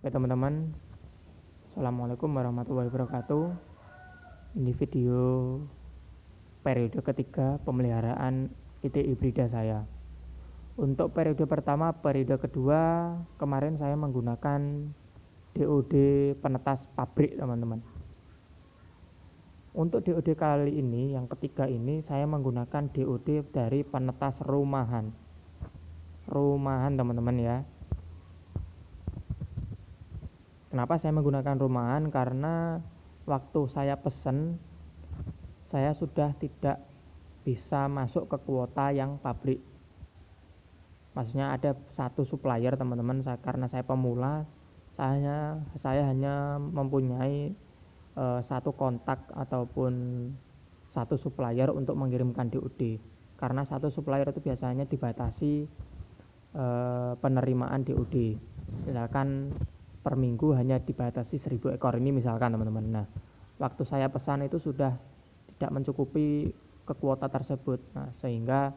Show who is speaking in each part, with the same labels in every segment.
Speaker 1: Oke teman-teman, Assalamualaikum warahmatullahi wabarakatuh. Ini video periode ketiga pemeliharaan IT hibrida saya. Untuk periode pertama, periode kedua, kemarin saya menggunakan DOD penetas pabrik teman-teman. Untuk DOD kali ini, yang ketiga ini, saya menggunakan DOD dari penetas rumahan. Rumahan teman-teman ya. Kenapa saya menggunakan rumahan? Karena waktu saya pesen, saya sudah tidak bisa masuk ke kuota yang pabrik. Maksudnya ada satu supplier teman-teman, karena saya pemula, saya hanya mempunyai satu kontak ataupun satu supplier untuk mengirimkan DOD. Karena satu supplier itu biasanya dibatasi penerimaan DOD. Misalkan per minggu hanya dibatasi 1000 ekor ini misalkan teman-teman. Nah, waktu saya pesan itu sudah tidak mencukupi ke kuota tersebut. Nah, sehingga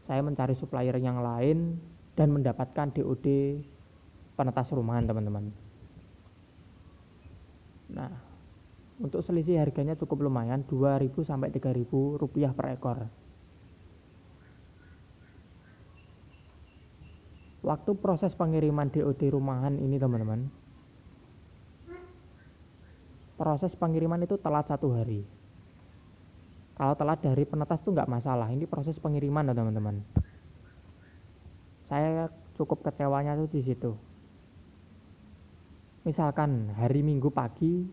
Speaker 1: saya mencari supplier yang lain dan mendapatkan DOD penetas rumahan teman-teman. Nah, untuk selisih harganya cukup lumayan, 2.000 sampai 3.000 rupiah per ekor. Waktu proses pengiriman DOD rumahan ini teman-teman, proses pengiriman itu telat 1 hari. Kalau telat dari penetas itu nggak masalah, ini proses pengiriman ya teman-teman. Saya cukup kecewanya tuh di situ. Misalkan hari Minggu pagi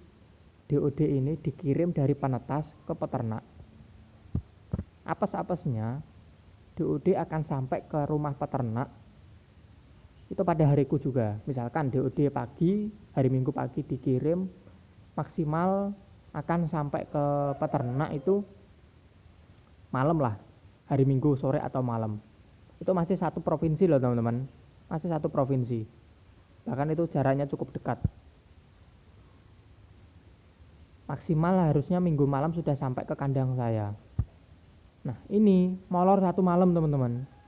Speaker 1: DOD ini dikirim dari penetas ke peternak. Apes-apesnya DOD akan sampai ke rumah peternak itu pada hariku juga. Misalkan DOD pagi, hari Minggu pagi dikirim, maksimal akan sampai ke peternak itu malam lah, hari Minggu sore atau malam. Itu masih satu provinsi loh teman-teman, masih satu provinsi, bahkan itu jaraknya cukup dekat. Maksimal harusnya Minggu malam sudah sampai ke kandang saya. Nah, ini molor 1 malam teman-teman.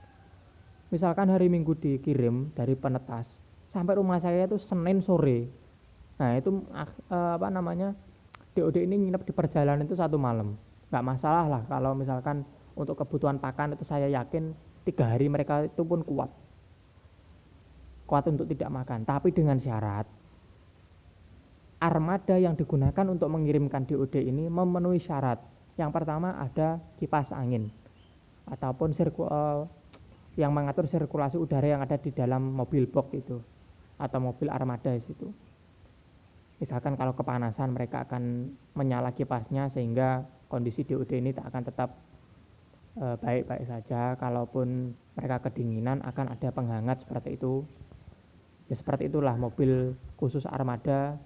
Speaker 1: Misalkan hari Minggu dikirim dari penetas, sampai rumah saya itu Senin sore. Nah, itu DOD ini nginep di perjalanan itu 1 malam. Nggak masalah lah kalau misalkan untuk kebutuhan pakan itu saya yakin 3 hari mereka itu pun kuat untuk tidak makan. Tapi dengan syarat armada yang digunakan untuk mengirimkan DOD ini memenuhi syarat. Yang pertama ada kipas angin ataupun yang mengatur sirkulasi udara yang ada di dalam mobil box itu atau mobil armada itu. Misalkan kalau kepanasan mereka akan menyala kipasnya sehingga kondisi DOD ini akan tetap baik-baik saja. Kalaupun mereka kedinginan akan ada penghangat seperti itu. Ya seperti itulah mobil khusus armada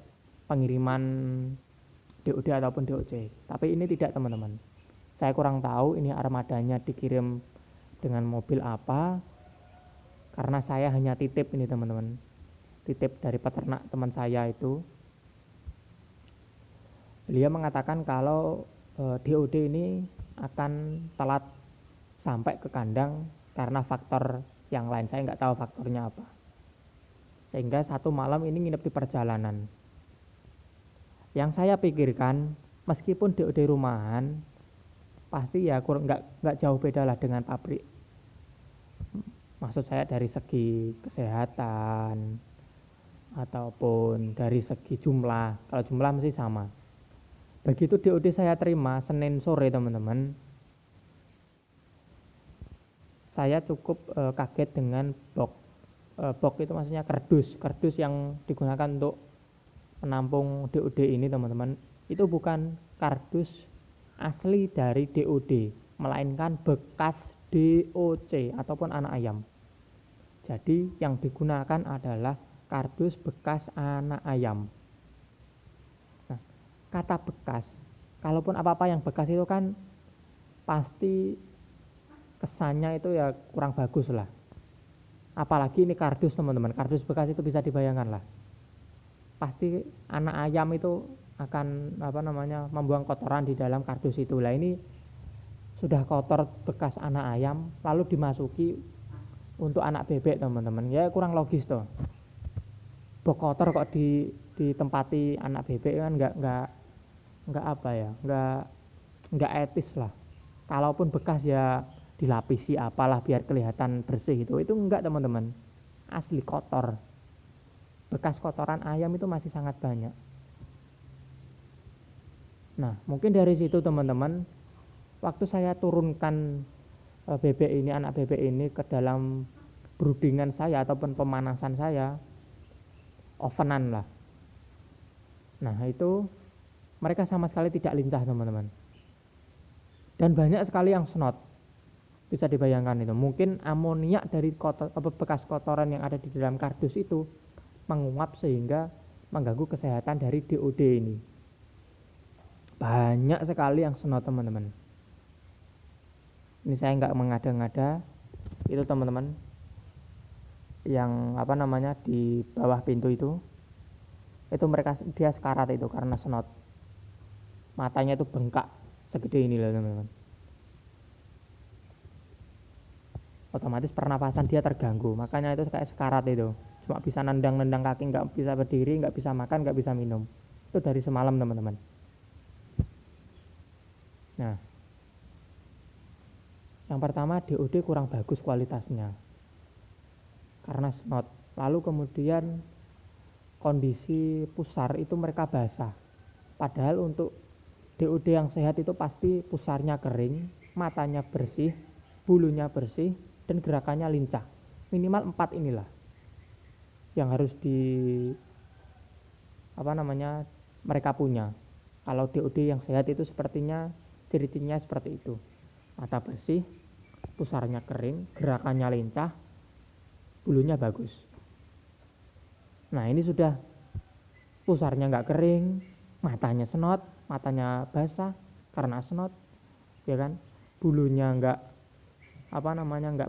Speaker 1: pengiriman DOD ataupun DOC. Tapi ini tidak teman-teman. Saya kurang tahu ini armadanya dikirim dengan mobil apa, karena saya hanya titip ini teman-teman, titip dari peternak teman saya itu. Beliau mengatakan kalau DOD ini akan telat sampai ke kandang karena faktor yang lain, saya nggak tahu faktornya apa, sehingga 1 malam ini nginep di perjalanan. Yang saya pikirkan meskipun DOD rumahan pasti ya nggak jauh beda lah dengan pabrik. Maksud saya dari segi kesehatan ataupun dari segi jumlah. Kalau jumlah mesti sama. Begitu DOD saya terima Senin sore teman-teman, saya cukup kaget dengan box. Box itu maksudnya kardus yang digunakan untuk menampung DOD ini teman-teman. Itu bukan kardus asli dari DOD, melainkan bekas DOC ataupun anak ayam. Jadi yang digunakan adalah kardus bekas anak ayam. Nah, kata bekas, kalaupun apa-apa yang bekas itu kan pasti kesannya itu ya kurang bagus lah. Apalagi ini kardus teman-teman, kardus bekas itu bisa dibayangkan lah. Pasti anak ayam itu akan membuang kotoran di dalam kardus itu. Lah ini sudah kotor bekas anak ayam lalu dimasuki untuk anak bebek teman-teman, ya kurang logis toh. bok kotor kok ditempati anak bebek kan nggak apa ya, nggak etis lah. Kalaupun bekas ya dilapisi apalah biar kelihatan bersih, itu enggak teman-teman, asli kotor. Bekas kotoran ayam itu masih sangat banyak. Nah mungkin dari situ teman-teman, waktu saya turunkan bebek ini, anak bebek ini ke dalam broodingan saya ataupun pemanasan saya, ovenan lah. Nah itu mereka sama sekali tidak lincah teman-teman, dan banyak sekali yang snot. Bisa dibayangkan itu, mungkin amoniak dari bekas kotoran yang ada di dalam kardus itu menguap sehingga mengganggu kesehatan dari DOD ini. Banyak sekali yang snot teman-teman. Ini saya nggak mengada-ngada, itu teman-teman yang apa namanya di bawah pintu itu mereka dia sekarat itu karena snot. Matanya itu bengkak segede ini loh teman-teman. Otomatis pernapasan dia terganggu, makanya itu kayak sekarat itu, cuma bisa nendang-nendang kaki, nggak bisa berdiri, nggak bisa makan, nggak bisa minum. Itu dari semalam teman-teman. Nah yang pertama, DOD kurang bagus kualitasnya karena snot. Lalu kemudian kondisi pusar itu mereka basah, padahal untuk DOD yang sehat itu pasti pusarnya kering, matanya bersih, bulunya bersih, dan gerakannya lincah. Minimal 4 inilah yang harus mereka punya. Kalau DOD yang sehat itu sepertinya ciri-cirinya seperti itu. Mata bersih, pusarnya kering, gerakannya lincah, bulunya bagus. Nah ini sudah pusarnya nggak kering, matanya snot, matanya basah karena snot, ya kan? Bulunya nggak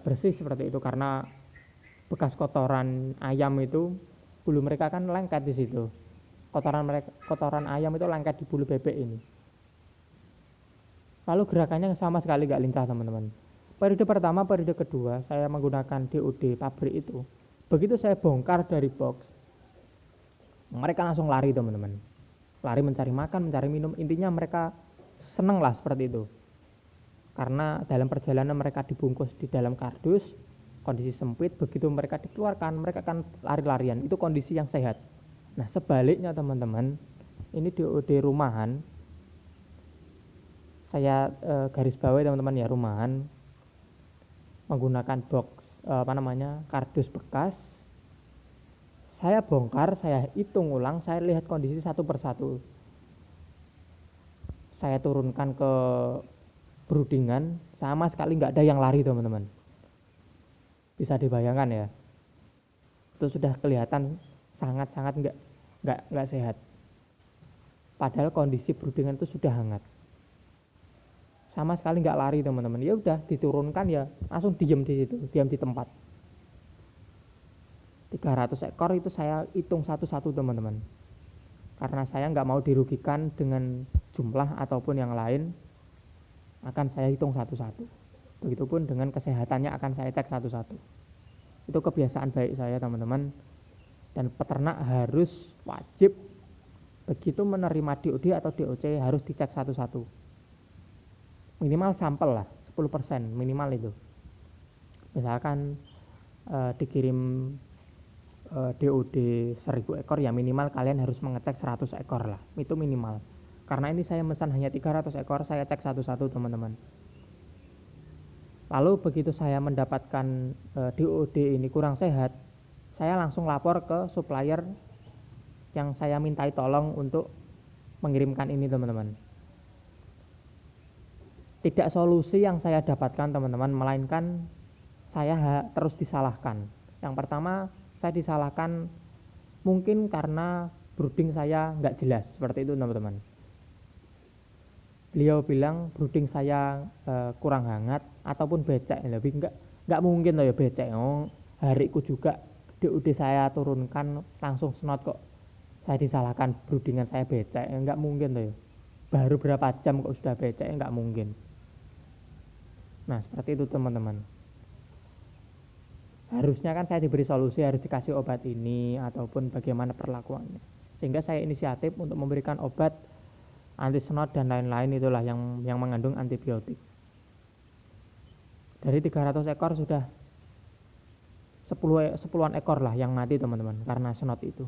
Speaker 1: bersih seperti itu karena bekas kotoran ayam itu, bulu mereka kan lengket di situ. Kotoran ayam itu lengket di bulu bebek ini. Lalu gerakannya sama sekali nggak lincah teman-teman. Periode pertama, periode kedua saya menggunakan DOD pabrik itu. Begitu saya bongkar dari box, mereka langsung lari teman-teman. Lari mencari makan, mencari minum. Intinya mereka seneng lah seperti itu. Karena dalam perjalanan mereka dibungkus di dalam kardus, kondisi sempit, begitu mereka dikeluarkan, mereka akan lari-larian. Itu kondisi yang sehat. Nah sebaliknya teman-teman, ini DOD rumahan, saya garis bawahi teman-teman ya, rumahan menggunakan box kardus bekas. Saya bongkar, saya hitung ulang, saya lihat kondisi satu persatu. Saya turunkan ke broodingan, sama sekali nggak ada yang lari teman-teman. Bisa dibayangkan ya, itu sudah kelihatan sangat-sangat nggak sehat. Padahal kondisi broodingan itu sudah hangat, sama sekali nggak lari teman-teman. Ya udah diturunkan ya langsung diam di situ, diam di tempat. 300 ekor itu saya hitung satu-satu teman-teman, karena saya nggak mau dirugikan dengan jumlah ataupun yang lain. Akan saya hitung satu-satu. Begitupun dengan kesehatannya akan saya cek satu-satu. Itu kebiasaan baik saya teman-teman. Dan peternak harus wajib begitu menerima DOD atau DOC harus dicek satu-satu. Minimal sampel lah, 10% minimal itu. Misalkan dikirim DOD 1000 ekor, ya minimal kalian harus mengecek 100 ekor lah. Itu minimal. Karena ini saya mesan hanya 300 ekor, saya cek satu-satu teman-teman. Lalu begitu saya mendapatkan DOD ini kurang sehat, saya langsung lapor ke supplier yang saya mintai tolong untuk mengirimkan ini teman-teman. Tidak solusi yang saya dapatkan teman-teman, melainkan saya terus disalahkan. Yang pertama, saya disalahkan mungkin karena brooding saya nggak jelas, seperti itu teman-teman. Beliau bilang brooding saya kurang hangat ataupun becek. Lebih nggak mungkin loh ya becek. Hariku juga DOD saya turunkan langsung snot kok. Saya disalahkan broodingan saya becek. Nggak mungkin loh ya. Baru berapa jam kok sudah becek, nggak mungkin. Nah seperti itu teman-teman. harusnya kan saya diberi solusi, harus dikasih obat ini ataupun bagaimana perlakuannya, sehingga saya inisiatif untuk memberikan obat anti snot dan lain-lain, itulah yang mengandung antibiotik. Dari 300 ekor sudah 10-an ekor lah yang mati teman-teman karena snot itu.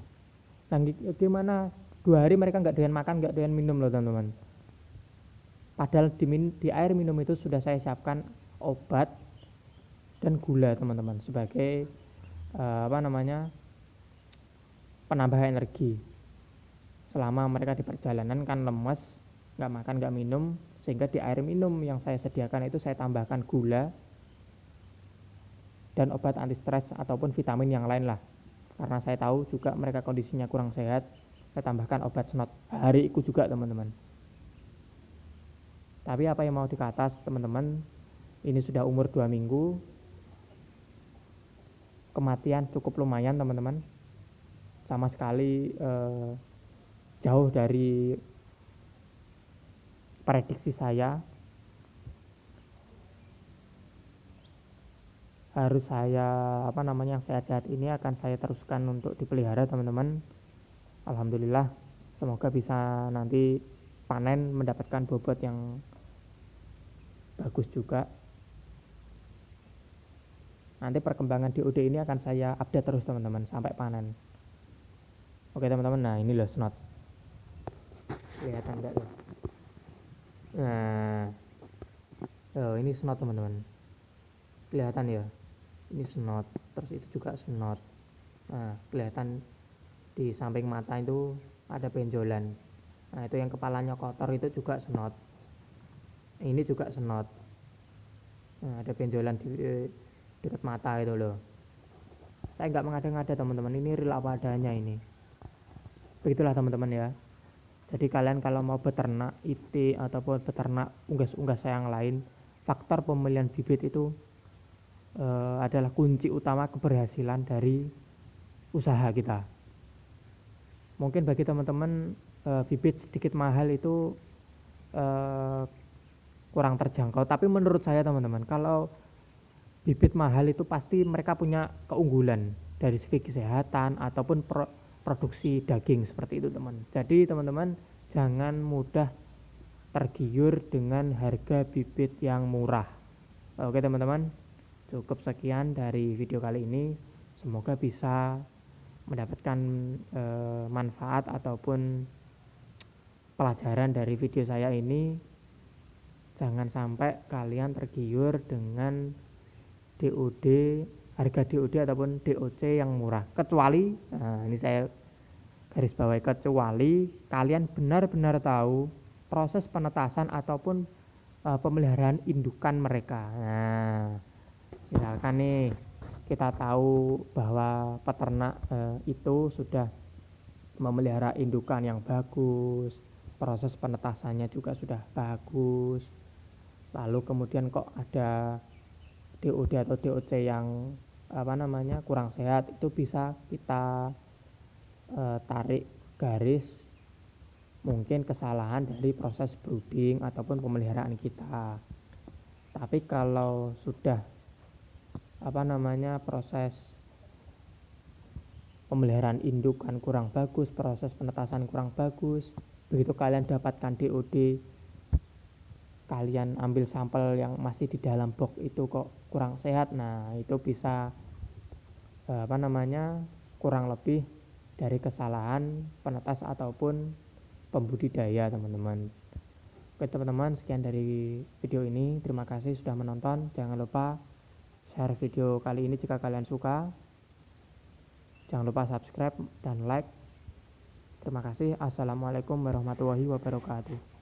Speaker 1: Dan gimana 2 hari mereka nggak doyan makan, nggak doyan minum loh teman-teman. Padahal di air minum itu sudah saya siapkan obat dan gula teman-teman sebagai penambah energi. Selama mereka di perjalanan kan lemes, nggak makan nggak minum, sehingga di air minum yang saya sediakan itu saya tambahkan gula dan obat anti stres ataupun vitamin yang lain lah. Karena saya tahu juga mereka kondisinya kurang sehat, saya tambahkan obat snot hari itu juga teman-teman. Tapi apa yang mau dikata teman-teman, ini sudah umur 2 minggu, kematian cukup lumayan teman-teman, sama sekali jauh dari prediksi saya. Harus saya yang sehat-sehat ini akan saya teruskan untuk dipelihara teman-teman. Alhamdulillah, semoga bisa nanti panen mendapatkan bobot yang bagus juga. Nanti perkembangan DOD ini akan saya update terus teman-teman sampai panen. Oke teman-teman, nah ini loh snot, kelihatan enggak loh? Nah, ini snot teman-teman, kelihatan ya, ini snot, terus itu juga snot. Nah, kelihatan di samping mata itu ada benjolan. Nah, itu yang kepalanya kotor itu juga snot. Ini juga snot. Nah, ada benjolan di dekat mata itu loh. Saya nggak mengada-ngada teman-teman, ini real apa adanya ini. Begitulah teman-teman ya. Jadi kalian kalau mau beternak IT ataupun beternak unggas-unggas saya yang lain, faktor pemilihan bibit itu adalah kunci utama keberhasilan dari usaha kita. Mungkin bagi teman-teman bibit sedikit mahal itu kurang terjangkau, tapi menurut saya teman-teman, kalau bibit mahal itu pasti mereka punya keunggulan dari segi kesehatan ataupun produksi daging seperti itu teman. Jadi teman-teman jangan mudah tergiur dengan harga bibit yang murah. Oke teman-teman, cukup sekian dari video kali ini. Semoga bisa mendapatkan manfaat ataupun pelajaran dari video saya ini. Jangan sampai kalian tergiur dengan DOD, harga DOD ataupun DOC yang murah. Kecuali, nah ini saya garis bawahi, kecuali kalian benar-benar tahu proses penetasan ataupun pemeliharaan indukan mereka. Nah, misalkan nih kita tahu bahwa peternak itu sudah memelihara indukan yang bagus, proses penetasannya juga sudah bagus, lalu kemudian kok ada DOD atau DOC yang kurang sehat, itu bisa kita tarik garis mungkin kesalahan dari proses brooding ataupun pemeliharaan kita. Tapi kalau sudah proses pemeliharaan indukan kurang bagus, proses penetasan kurang bagus, begitu kalian dapatkan DOD, kalian ambil sampel yang masih di dalam box itu kok kurang sehat, nah itu bisa kurang lebih dari kesalahan penetas ataupun pembudidaya teman-teman. Oke teman-teman, sekian dari video ini, terima kasih sudah menonton. Jangan lupa share video kali ini jika kalian suka, jangan lupa subscribe dan like. Terima kasih. Assalamualaikum warahmatullahi wabarakatuh.